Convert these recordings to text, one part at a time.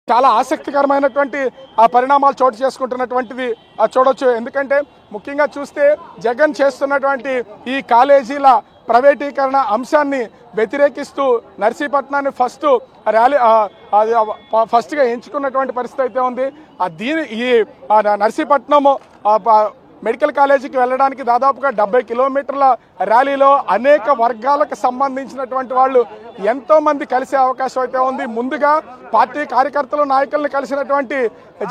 చాలా ఆసక్తికరమైనటువంటి ఆ పరిణామాలు చోటు చేసుకుంటున్నటువంటిది చూడొచ్చు. ఎందుకంటే ముఖ్యంగా చూస్తే జగన్ చేస్తున్నటువంటి ఈ కాలేజీల ప్రైవేటీకరణ అంశాన్ని వ్యతిరేకిస్తూ నర్సీపట్నాన్ని ఫస్ట్గా ఎంచుకున్నటువంటి పరిస్థితి అయితే ఉంది. ఈ నర్సీపట్నం మెడికల్ కాలేజీకి వెళ్ళడానికి దాదాపుగా 70 కిలోమీటర్ల ర్యాలీలో అనేక వర్గాలకు సంబంధించినటువంటి వాళ్ళు ఎంతో మంది కలిసే అవకాశం అయితే ఉంది. ముందుగా పార్టీ కార్యకర్తలు నాయకుల్ని కలిసినటువంటి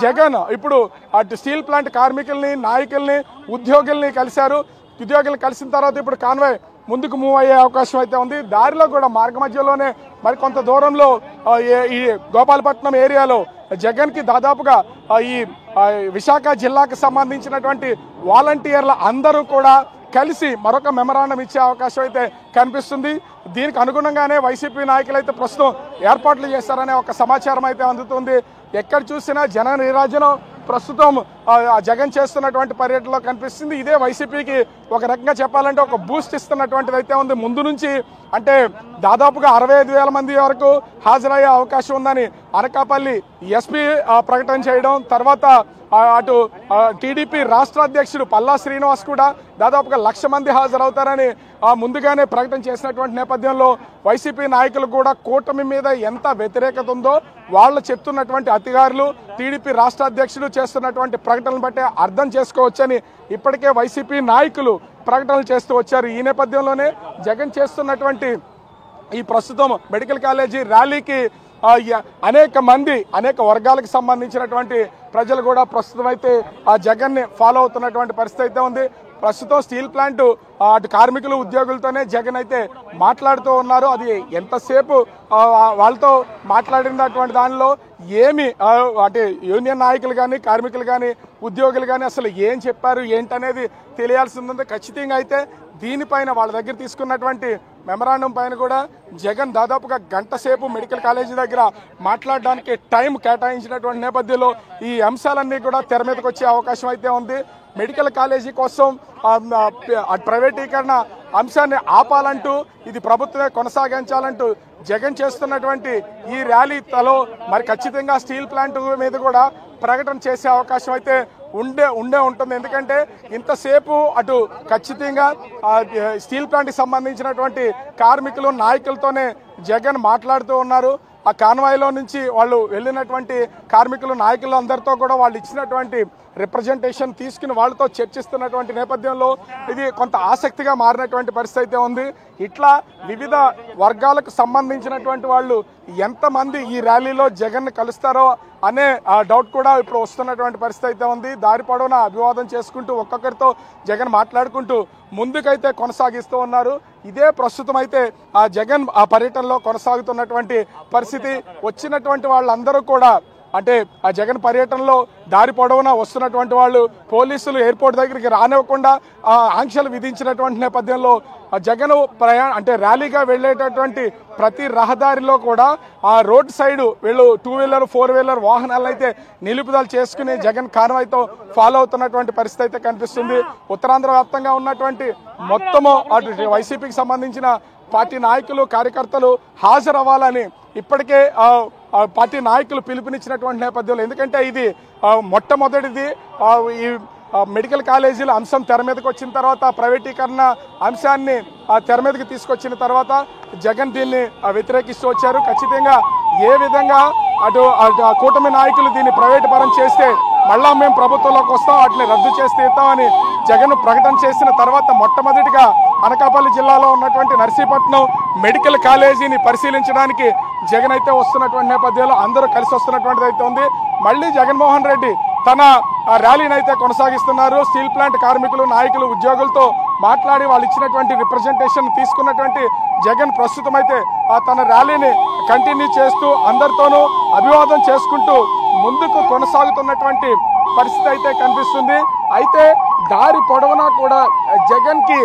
జగన్ ఇప్పుడు అటు స్టీల్ ప్లాంట్ కార్మికుల్ని నాయకుల్ని ఉద్యోగుల్ని కలిశారు. ఉద్యోగులు కలిసిన తర్వాత ఇప్పుడు కాన్వాయ్ ముందుకు మూవ్ అయ్యే అవకాశం అయితే ఉంది. దారిలో కూడా మార్గ మధ్యలోనే మరి కొంత దూరంలో ఈ గోపాలపట్నం ఏరియాలో జగన్ కి దాదాపుగా ఈ విశాఖ జిల్లాకు సంబంధించినటువంటి వాలంటీర్ల అందరూ కూడా కలిసి మరొక మెమరాండం ఇచ్చే అవకాశం అయితే కనిపిస్తుంది. దీనికి అనుగుణంగానే వైసీపీ నాయకులు అయితే ప్రస్తుతం ఏర్పాట్లు చేస్తారనే ఒక సమాచారం అయితే అందుతుంది. ఎక్కడ చూసినా జన నీరాజనం ప్రస్తుతం జగన్ చేస్తున్నటువంటి పర్యటనలో కనిపిస్తుంది. ఇదే వైసీపీకి ఒక రకంగా చెప్పాలంటే ఒక బూస్ట్ ఇస్తున్నటువంటిది అయితే ఉంది. ముందు నుంచి అంటే దాదాపుగా 65,000 మంది వరకు హాజరయ్యే అవకాశం ఉందని అనకాపల్లి ఎస్పీ ప్రకటన చేయడం, తర్వాత అటు టీడీపీ రాష్ట్ర అధ్యక్షుడు పల్లా శ్రీనివాస్ కూడా దాదాపుగా 1,00,000 మంది హాజరవుతారని ముందుగానే ప్రకటన చేసినటువంటి నేపథ్యంలో వైసీపీ నాయకులు కూడా కూటమి మీద ఎంత వ్యతిరేకత ఉందో వాళ్ళు చెప్తున్నటువంటి అధికారులు టీడీపీ రాష్ట్ర అధ్యక్షుడు చేస్తున్నటువంటి ప్రకటనలు బట్టే అర్థం చేసుకోవచ్చని ఇప్పటికే వైసీపీ నాయకులు ప్రకటనలు చేస్తూ వచ్చారు. ఈ నేపథ్యంలోనే జగన్ చేస్తున్నటువంటి ఈ ప్రస్తుతం మెడికల్ కాలేజీ ర్యాలీకి అనేక వర్గాలకు సంబంధించినటువంటి ప్రజలు కూడా ప్రస్తుతం అయితే ఆ జగన్ ని ఫాలో అవుతున్నటువంటి పరిస్థితి అయితే ఉంది. ప్రస్తుతం స్టీల్ ప్లాంట్ అటు కార్మికులు ఉద్యోగులతోనే జగన్ అయితే మాట్లాడుతూ ఉన్నారు. అది ఎంతసేపు వాళ్ళతో మాట్లాడినటువంటి దానిలో ఏమి అంటే యూనియన్ నాయకులు కానీ కార్మికులు కానీ ఉద్యోగులు కానీ అసలు ఏం చెప్పారు ఏంటనేది తెలియాల్సి ఉంది. ఖచ్చితంగా అయితే దీనిపైన వాళ్ళ దగ్గర తీసుకున్నటువంటి మెమరాండం పైన కూడా జగన్ దాదాపుగా గంట సేపు మెడికల్ కాలేజీ దగ్గర మాట్లాడడానికి టైం కేటాయించినటువంటి నేపథ్యంలో ఈ అంశాలన్నీ కూడా తెర మీదకి వచ్చే అవకాశం అయితే ఉంది. మెడికల్ కాలేజీ కోసం ప్రైవేటీకరణ అంశాన్ని ఆపాలంటూ ఇది ప్రభుత్వమే కొనసాగించాలంటూ జగన్ చేస్తున్నటువంటి ఈ ర్యాలీలో మరి ఖచ్చితంగా స్టీల్ ప్లాంట్ మీద కూడా ప్రకటన చేసే అవకాశం అయితే ఉండే ఉంటుంది. ఎందుకంటే ఇంతసేపు అటు ఖచ్చితంగా స్టీల్ ప్లాంట్కి సంబంధించినటువంటి కార్మికులు నాయకులతోనే జగన్ మాట్లాడుతూ ఉన్నారు. ఆ కాన్వాయ్లో నుంచి వాళ్ళు వెళ్ళినటువంటి కార్మికులు నాయకులు అందరితో కూడా వాళ్ళు ఇచ్చినటువంటి రిప్రజెంటేషన్ తీసుకుని వాళ్ళతో చర్చిస్తున్నటువంటి నేపథ్యంలో ఇది కొంత ఆసక్తిగా మారినటువంటి పరిస్థితి అయితే ఉంది. ఇట్లా వివిధ వర్గాలకు సంబంధించినటువంటి వాళ్ళు ఎంతమంది ఈ ర్యాలీలో జగన్ కలుస్తారో అనే డౌట్ కూడా ఇప్పుడు వస్తున్నటువంటి పరిస్థితి అయితే ఉంది. దారి పొడవునా అభివాదం చేసుకుంటూ ఒక్కొక్కరితో జగన్ మాట్లాడుకుంటూ ముందుకైతే కొనసాగిస్తూ ఉన్నారు. ఇదే ప్రస్తుతం అయితే ఆ జగన్ ఆ పర్యటనలో కొనసాగుతున్నటువంటి పరిస్థితి. వచ్చినటువంటి వాళ్ళందరూ కూడా అంటే ఆ జగన్ పర్యటనలో దారి పొడవునా వస్తున్నటువంటి వాళ్ళు పోలీసులు ఎయిర్పోర్ట్ దగ్గరికి రానివ్వకుండా ఆంక్షలు విధించినటువంటి నేపథ్యంలో జగన్ అంటే ర్యాలీగా వెళ్ళేటటువంటి ప్రతి రహదారిలో కూడా ఆ రోడ్ సైడ్ వీళ్ళు 2-వీలర్ 4-వీలర్ వాహనాలను అయితే నిలుపుదల చేసుకుని జగన్ కాన్వాయ్తో ఫాలో అవుతున్నటువంటి పరిస్థితి అయితే కనిపిస్తుంది. ఉత్తరాంధ్ర వ్యాప్తంగా ఉన్నటువంటి మొత్తము అటు వైసీపీకి సంబంధించిన పార్టీ నాయకులు కార్యకర్తలు హాజరవ్వాలని ఇప్పటికే పార్టీ నాయకులు పిలుపునిచ్చినటువంటి నేపథ్యంలో, ఎందుకంటే ఇది మొట్టమొదటిది ఈ మెడికల్ కాలేజీల అంశం తెర మీదకి వచ్చిన తర్వాత ప్రైవేటీకరణ అంశాన్ని తెర మీదకి తీసుకొచ్చిన తర్వాత జగన్ దీన్ని వ్యతిరేకిస్తూ వచ్చారు. ఖచ్చితంగా ఏ విధంగా అటు కూటమి నాయకులు దీన్ని ప్రైవేటు పరం చేస్తే మళ్ళా మేము ప్రభుత్వంలోకి వస్తాం, వాటిని రద్దు చేస్తే ఇస్తామని జగన్ ప్రకటన చేసిన తర్వాత మొట్టమొదటిగా అనకాపల్లి జిల్లాలో ఉన్నటువంటి నర్సీపట్నం మెడికల్ కాలేజీని పరిశీలించడానికి జగన్ అయితే వస్తున్నటువంటి నేపథ్యంలో అందరూ కలిసి వస్తున్నటువంటిది అయితే ఉంది. మళ్ళీ జగన్మోహన్ రెడ్డి తన ర్యాలీని అయితే కొనసాగిస్తున్నారు. స్టీల్ ప్లాంట్ కార్మికులు నాయకులు ఉద్యోగులతో మాట్లాడి వాళ్ళు ఇచ్చినటువంటి రిప్రజెంటేషన్ తీసుకున్నటువంటి జగన్ ప్రస్తుతం అయితే తన ర్యాలీని కంటిన్యూ చేస్తూ అందరితోనూ అభివాదం చేసుకుంటూ ముందుకు కొనసాగుతున్నటువంటి పరిస్థితి అయితే కనిపిస్తుంది. అయితే దారి పొడవునా కూడా జగన్ కి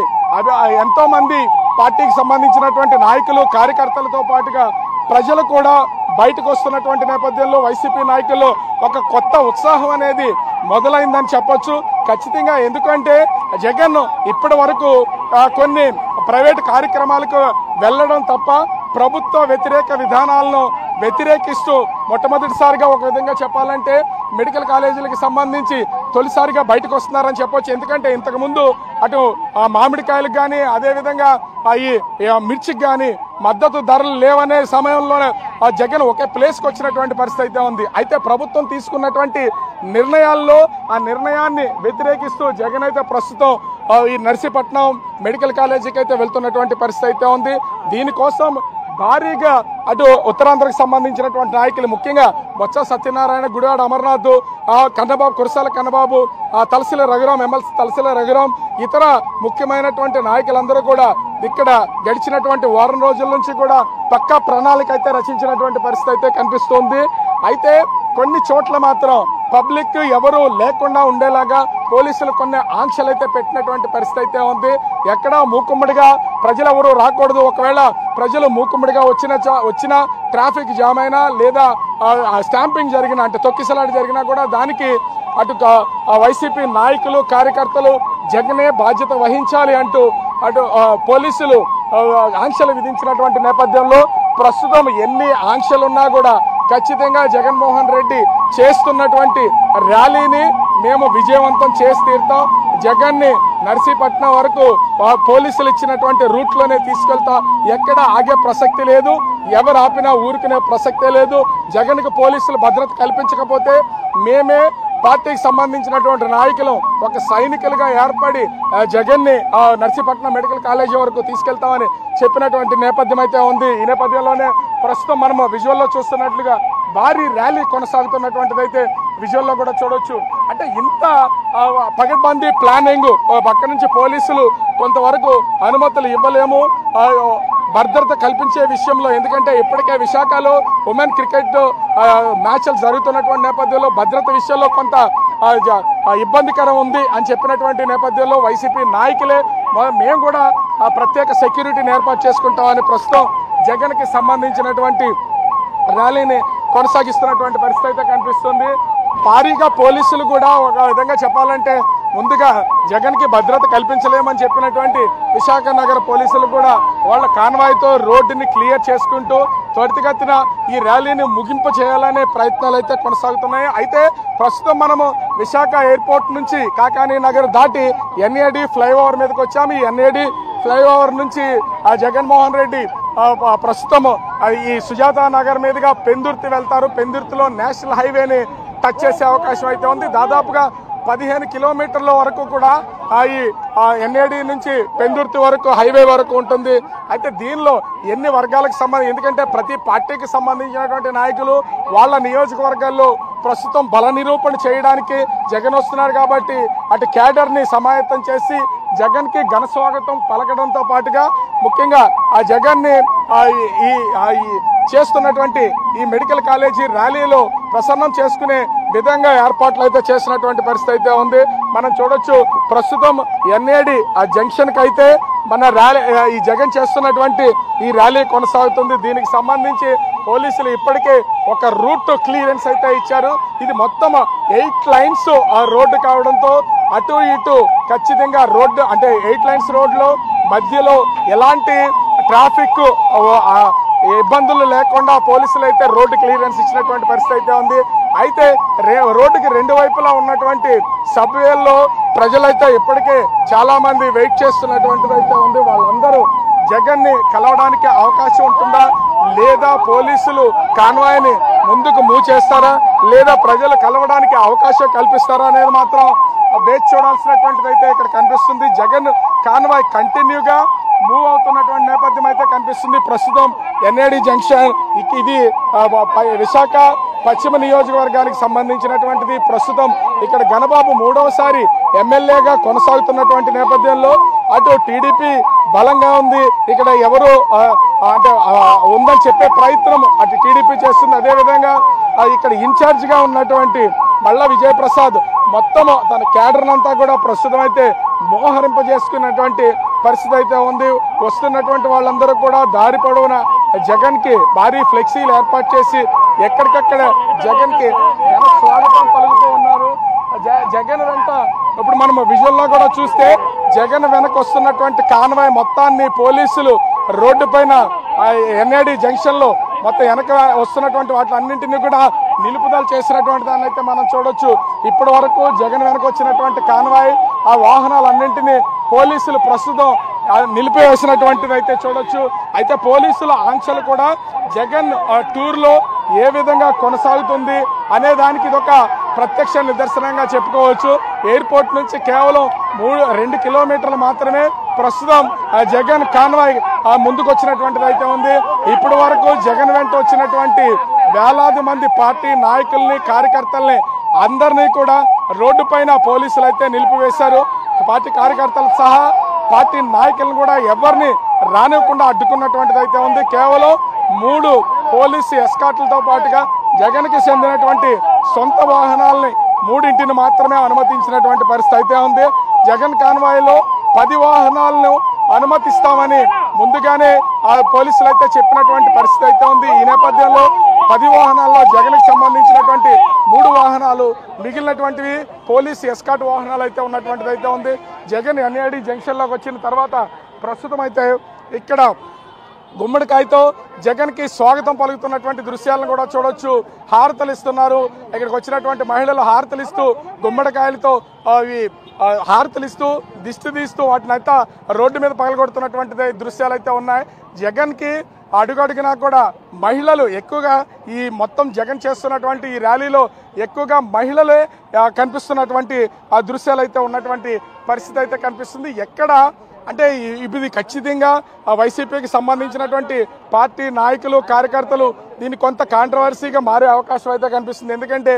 ఎంతో మంది పార్టీకి సంబంధించినటువంటి నాయకులు కార్యకర్తలతో పాటుగా ప్రజలు కూడా బయటకు వస్తున్నటువంటి నేపథ్యంలో వైసీపీ నాయకుల్లో ఒక కొత్త ఉత్సాహం అనేది మొదలైందని చెప్పొచ్చు ఖచ్చితంగా. ఎందుకంటే జగన్ ఇప్పటి వరకు కొన్ని ప్రైవేట్ కార్యక్రమాలకు వెళ్లడం తప్ప ప్రభుత్వ వ్యతిరేక విధానాలను వ్యతిరేకిస్తూ మొట్టమొదటిసారిగా ఒక విధంగా చెప్పాలంటే మెడికల్ కాలేజీలకు సంబంధించి తొలిసారిగా బయటకు వస్తున్నారని చెప్పొచ్చు. ఎందుకంటే ఇంతకుముందు అటు మామిడికాయలకు కానీ అదేవిధంగా ఈ మిర్చికి కానీ మద్దతు ధరలు లేవనే సమయంలోనే జగన్ ఒకే ప్లేస్కి వచ్చినటువంటి పరిస్థితి అయితే ఉంది. అయితే ప్రభుత్వం తీసుకున్నటువంటి నిర్ణయాల్లో ఆ నిర్ణయాన్ని వ్యతిరేకిస్తూ జగన్ అయితే ప్రస్తుతం ఈ నర్సీపట్నం మెడికల్ కాలేజీకి అయితే వెళ్తున్నటువంటి పరిస్థితి అయితే ఉంది. దీనికోసం భారీగా అటు ఉత్తరాంధ్రకు సంబంధించినటువంటి నాయకులు ముఖ్యంగా బొత్స సత్యనారాయణ, గుడివాడ అమర్నాథ్, కన్నబాబు, కురసాల కన్నబాబు, తలసిల రఘురాం, ఎమ్మెల్సీ తలసిల రఘురాం, ఇతర ముఖ్యమైనటువంటి నాయకులందరూ కూడా ఇక్కడ గడిచినటువంటి వారం రోజుల నుంచి కూడా పక్కా ప్రణాళిక అయితే రచించినటువంటి పరిస్థితి అయితే కనిపిస్తోంది. అయితే కొన్ని చోట్ల మాత్రం పబ్లిక్ ఎవరు లేకుండా ఉండేలాగా పోలీసులు కొన్ని ఆంక్షలు అయితే పెట్టినటువంటి పరిస్థితి అయితే ఉంది. ఎక్కడా మూకుమ్మడిగా ప్రజలు ఎవరు రాకూడదు. ఒకవేళ ప్రజలు మూకుమ్మడిగా వచ్చిన ట్రాఫిక్ జామ్ అయినా లేదా స్టాంపింగ్ జరిగినా అంటే తొక్కిసలాట జరిగినా కూడా దానికి అటు వైసీపీ నాయకులు కార్యకర్తలు జగనే బాధ్యత వహించాలి అంటూ అటు పోలీసులు ఆంక్షలు విధించినటువంటి నేపథ్యంలో ప్రస్తుతం ఎన్ని ఆంక్షలున్నా కూడా ఖచ్చితంగా జగన్మోహన్ రెడ్డి చేస్తున్నటువంటి ర్యాలీని మేము విజయవంతం చేసి తీరుతాం. జగన్ని నర్సీపట్నం వరకు పోలీసులు ఇచ్చినటువంటి రూట్లోనే తీసుకెళ్తా. ఎక్కడ ఆగే ప్రసక్తి లేదు. ఎవరు ఆపినా ఊరుకునే ప్రసక్తే లేదు. జగన్కు పోలీసులు భద్రత కల్పించకపోతే మేమే పార్టీకి సంబంధించినటువంటి నాయకులు ఒక సైనికులుగా ఏర్పడి జగన్ని నర్సీపట్నం మెడికల్ కాలేజీ వరకు తీసుకెళ్తామని చెప్పినటువంటి నేపథ్యం అయితే ఉంది. ఈ నేపథ్యంలోనే ప్రస్తుతం మనము విజువల్లో చూస్తున్నట్లుగా భారీ ర్యాలీ కొనసాగుతున్నటువంటిది అయితే విజువల్లో కూడా చూడొచ్చు. అంటే ఇంత పగడ్బందీ ప్లానింగ్ పక్క నుంచి పోలీసులు కొంతవరకు అనుమతులు ఇవ్వలేము భద్రత కల్పించే విషయంలో. ఎందుకంటే ఇప్పటికే విశాఖలో ఉమెన్ క్రికెట్ మ్యాచ్లు జరుగుతున్నటువంటి నేపథ్యంలో భద్రత విషయంలో కొంత ఇబ్బందికరం ఉంది అని చెప్పినటువంటి నేపథ్యంలో వైసీపీ నాయకులే మేము కూడా ప్రత్యేక సెక్యూరిటీని ఏర్పాటు చేసుకుంటామని ప్రస్తుతం జగన్కి సంబంధించినటువంటి ర్యాలీని కొనసాగిస్తున్నటువంటి పరిస్థితి అయితే కనిపిస్తుంది. భారీగా పోలీసులు కూడా ఒక విధంగా చెప్పాలంటే ముందుగా జగన్కి భద్రత కల్పించలేమని చెప్పినటువంటి విశాఖ నగర పోలీసులు కూడా వాళ్ళ కాన్వాయ్తో రోడ్డుని క్లియర్ చేసుకుంటూ త్వరితగతిన ఈ ర్యాలీని ముగింపు చేయాలనే ప్రయత్నాలు అయితే కొనసాగుతున్నాయి. అయితే ప్రస్తుతం మనము విశాఖ ఎయిర్పోర్ట్ నుంచి కాకానీ నగర్ దాటి ఎన్ఏడి ఫ్లైఓవర్ మీదకి వచ్చాము. ఈ ఎన్ఏడి ఫ్లైఓవర్ నుంచి జగన్మోహన్ రెడ్డి ప్రస్తుతం ఈ సుజాత నగర్ మీదుగా పెందుర్తి వెళ్తారు. పెందుర్తిలో నేషనల్ హైవేని టచ్ చేసే అవకాశం అయితే ఉంది. దాదాపుగా 15 కిలోమీటర్ల వరకు కూడా ఈ ఎన్ఏడి నుంచి పెందుర్తి వరకు హైవే వరకు ఉంటుంది. అయితే దీనిలో ఎన్ని వర్గాలకు సంబంధించి ఎందుకంటే ప్రతి పార్టీకి సంబంధించినటువంటి నాయకులు వాళ్ళ నియోజకవర్గాల్లో ప్రస్తుతం బల నిరూపణ చేయడానికి జగన్ వస్తున్నారు కాబట్టి అటు క్యాడర్ని సమాయత్తం చేసి జగన్కి ఘన స్వాగతం పలకడంతో పాటుగా ముఖ్యంగా ఆ జగన్ని చేస్తున్నటువంటి ఈ మెడికల్ కాలేజీ ర్యాలీలో ప్రసన్నం చేసుకునే విధంగా ఏర్పాట్లు అయితే చేసినటువంటి పరిస్థితి అయితే ఉంది. మనం చూడొచ్చు ప్రస్తుతం ఎన్ఏడి ఆ జంక్షన్ కి అయితే మన ర్యాలీ ఈ జగన్ చేస్తున్నటువంటి ఈ ర్యాలీ కొనసాగుతుంది. దీనికి సంబంధించి పోలీసులు ఇప్పటికే ఒక రూట్ క్లియరెన్స్ అయితే ఇచ్చారు. ఇది మొత్తం 8 లైన్స్ ఆ రోడ్డు కావడంతో అటు ఇటు ఖచ్చితంగా రోడ్డు అంటే 8 లైన్స్ రోడ్లో మధ్యలో ఎలాంటి ట్రాఫిక్ ఇబ్బందులు లేకుండా పోలీసులు అయితే రోడ్డు క్లియరెన్స్ ఇచ్చినటువంటి పరిస్థితి అయితే ఉంది. అయితే రోడ్డుకి 2 వైపులా ఉన్నటువంటి సబ్వేల్లో ప్రజలైతే ఇప్పటికే చాలా మంది వెయిట్ చేస్తున్నటువంటిది అయితే ఉంది. వాళ్ళందరూ జగన్ని కలవడానికి అవకాశం ఉంటుందా లేదా పోలీసులు కాన్వాయ్ని ముందుకు మూవ్ చేస్తారా లేదా ప్రజలు కలవడానికి అవకాశం కల్పిస్తారా అనేది మాత్రం వేచి చూడాల్సినటువంటిది అయితే ఇక్కడ కనిపిస్తుంది. జగన్ కాన్వాయ్ కంటిన్యూగా మూవ్ అవుతున్నటువంటి నేపథ్యం అయితే కనిపిస్తుంది. ప్రస్తుతం ఎన్ఏడి జంక్షన్ ఇది విశాఖ పశ్చిమ నియోజకవర్గానికి సంబంధించినటువంటిది. ప్రస్తుతం ఇక్కడ గణబాబు 3వసారి ఎమ్మెల్యేగా కొనసాగుతున్నటువంటి నేపథ్యంలో అటు టీడీపీ బలంగా ఉంది. ఇక్కడ ఎవరు అంటే ఉందని చెప్పే ప్రయత్నం అటు టీడీపీ చేస్తుంది. అదేవిధంగా ఇక్కడ ఇన్ఛార్జ్ గా ఉన్నటువంటి మల్లా విజయప్రసాద్ మొత్తం తన క్యాడర్ అంతా కూడా ప్రస్తుతం అయితే మోహరింపజేసుకున్నటువంటి పరిస్థితి అయితే ఉంది. వస్తున్నటువంటి వాళ్ళందరూ కూడా దారి పొడవున జగన్ కి భారీ ఫ్లెక్సీలు ఏర్పాటు చేసి ఎక్కడికక్కడ జగన్ కి స్వాగతం పలుకుతూ ఉన్నారు. జగన్ వెంట ఇప్పుడు మనం విజువల్లో కూడా చూస్తే జగన్ వెనక వస్తున్నటువంటి కాన్వాయ్ మొత్తాన్ని పోలీసులు రోడ్డు పైన ఎన్ఏడి జంక్షన్ లో మొత్తం వెనక వస్తున్నటువంటి వాటి అన్నింటినీ కూడా నిలుపుదల చేసినటువంటి దాన్ని అయితే మనం చూడొచ్చు. ఇప్పటి వరకు జగన్ వెనక వచ్చినటువంటి కాన్వాయ్ ఆ వాహనాలన్నింటినీ పోలీసులు ప్రస్తుతం నిలిపివేసినటువంటిది అయితే చూడొచ్చు. అయితే పోలీసుల ఆంక్షలు కూడా జగన్ టూర్లో ఏ విధంగా కొనసాగుతుంది అనే దానికి ఇదొక ప్రత్యక్ష నిదర్శనంగా చెప్పుకోవచ్చు. ఎయిర్పోర్ట్ నుంచి కేవలం 2 కిలోమీటర్లు మాత్రమే ప్రస్తుతం జగన్ కాన్వాయ్ ముందుకు వచ్చినటువంటిది అయితే ఉంది. ఇప్పటి వరకు జగన్ వెంట వచ్చినటువంటి వేలాది మంది పార్టీ నాయకుల్ని కార్యకర్తల్ని అందరినీ కూడా రోడ్డు పైన పోలీసులు అయితే నిలిపివేశారు. పార్టీ కార్యకర్తలు సహా పార్టీ నాయకులను కూడా ఎవరిని రానివ్వకుండా అడ్డుకున్నటువంటిది అయితే ఉంది. కేవలం 3 పోలీసు ఎస్కాట్లతో పాటుగా జగన్ కి చెందినటువంటి సొంత వాహనాలని 3 మాత్రమే అనుమతించినటువంటి పరిస్థితి అయితే ఉంది. జగన్ కాన్వాయ్లో 10 వాహనాలను అనుమతిస్తామని ముందుగానే ఆ పోలీసులు అయితే చెప్పినటువంటి పరిస్థితి అయితే ఉంది. ఈ నేపథ్యంలో 10 వాహనాల్లో జగన్ కి సంబంధించినటువంటి 3 వాహనాలు, మిగిలినటువంటివి పోలీసు ఎస్కాట్ వాహనాలు అయితే ఉన్నటువంటిది అయితే ఉంది. జగన్ ఎన్ఏడి జంక్షన్ లోకి వచ్చిన తర్వాత ప్రస్తుతం అయితే ఇక్కడ గుమ్మడికాయతో జగన్ కి స్వాగతం పలుకుతున్నటువంటి దృశ్యాలను కూడా చూడొచ్చు. హారతలు ఇస్తున్నారు. ఇక్కడికి వచ్చినటువంటి మహిళలు హారతలు ఇస్తూ గుమ్మడికాయలతో హారతలు ఇస్తూ దిష్టి తీస్తూ వాటిని అయితే రోడ్డు మీద పగలగొడుతున్నటువంటి దృశ్యాలు అయితే ఉన్నాయి. జగన్ కి అడుగడుగునా కూడా మహిళలు ఎక్కువగా ఈ మొత్తం జగన్ చేస్తున్నటువంటి ఈ ర్యాలీలో ఎక్కువగా మహిళలే కనిపిస్తున్నటువంటి ఆ దృశ్యాలు అయితే ఉన్నటువంటి పరిస్థితి అయితే కనిపిస్తుంది. ఎక్కడ అంటే ఇది ఖచ్చితంగా వైసీపీకి సంబంధించినటువంటి పార్టీ నాయకులు కార్యకర్తలు దీన్ని కొంత కాంట్రవర్సీగా మారే అవకాశం అయితే కనిపిస్తుంది. ఎందుకంటే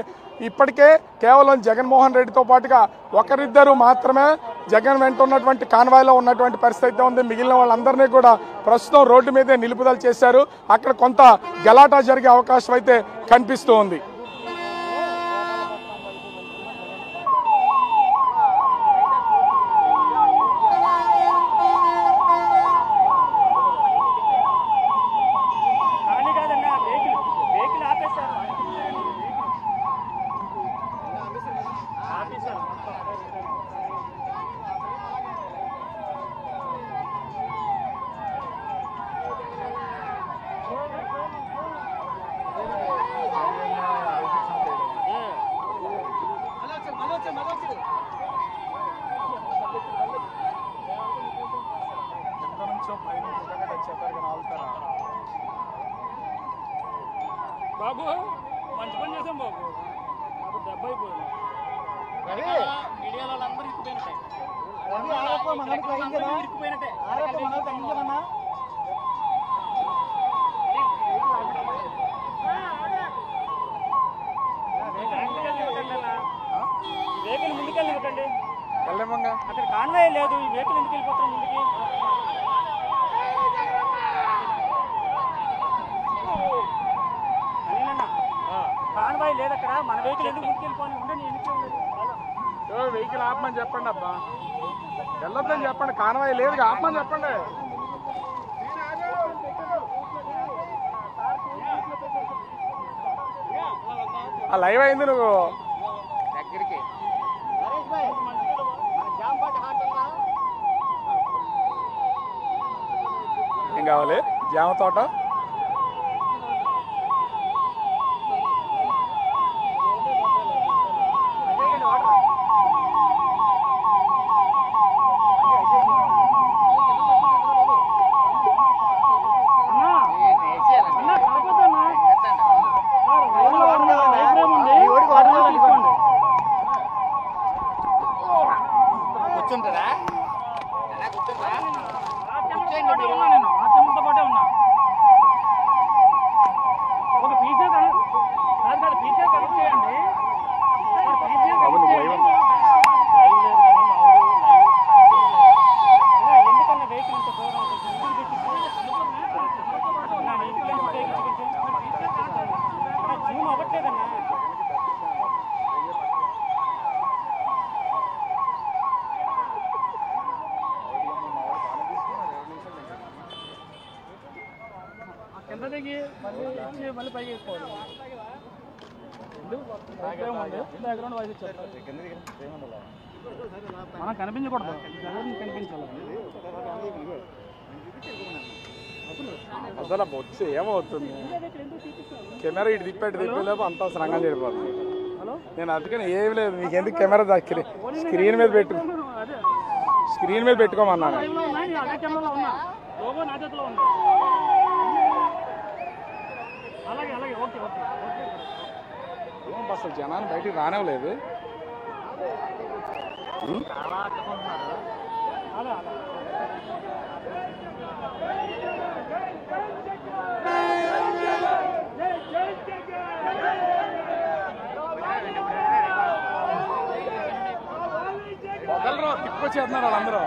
ఇప్పటికే కేవలం జగన్మోహన్ రెడ్డితో పాటుగా ఒకరిద్దరు మాత్రమే జగన్ వెంట ఉన్నటువంటి కాన్వాయ్లో ఉన్నటువంటి పరిస్థితి అయితే ఉంది. మిగిలిన వాళ్ళందరినీ కూడా ప్రస్తుతం రోడ్డు మీదే నిలుపుదల చేశారు. అక్కడ కొంత గలాటా జరిగే అవకాశం అయితే కనిపిస్తూ ఉంది. బాబు మంచి పని చేసాం బాబు. నాకు దెబ్బ అయిపోయింది. మీడియాలో అందరూ ఇరికిపోయినట్టే. వెహికల్ ముందుకెళ్ళి ఇవ్వకండి. అక్కడ కాన్వాయ్ లేదు. ఈ వెహికల్ ఎందుకు వెళ్ళిపోతాం ముందుకి? కాన్వాయ్ లేదు అక్కడ. మన వెహికల్ ఎందుకు ముందుకెళ్ళిపోయి ఉండండి. ఎందుకు వెహికల్ ఆపమని చెప్పండి. అబ్బా వెళ్ళొద్దని చెప్పండి. కాన్వాయ్ లేదు, ఆపమని చెప్పండి. ఆ లైవ్ అయింది నువ్వు దగ్గరికి. ఏం కావాలి? జామ తోట కింద దిగి మళ్ళీ పైకి వేసుకోవాలి. బ్యాక్గ్రౌండ్ వాయిస్ ఇచ్చారు. మనం కనిపించకూడదు, కనిపించాలి. అసలు వచ్చి ఏమవుతుంది కెమెరా ఇటు తిప్పేలోపు అంత శ్రంగం చెడిపోతుంది. నేను అందుకని ఏమి లేదు, మీకు ఎందుకు కెమెరా స్క్రీన్ మీద పెట్టుకోమన్నాను. అసలు జనాన్ని బయటికి రానివ్వలేదు. తిప్పొచ్చేస్తున్నారు వాళ్ళందరూ.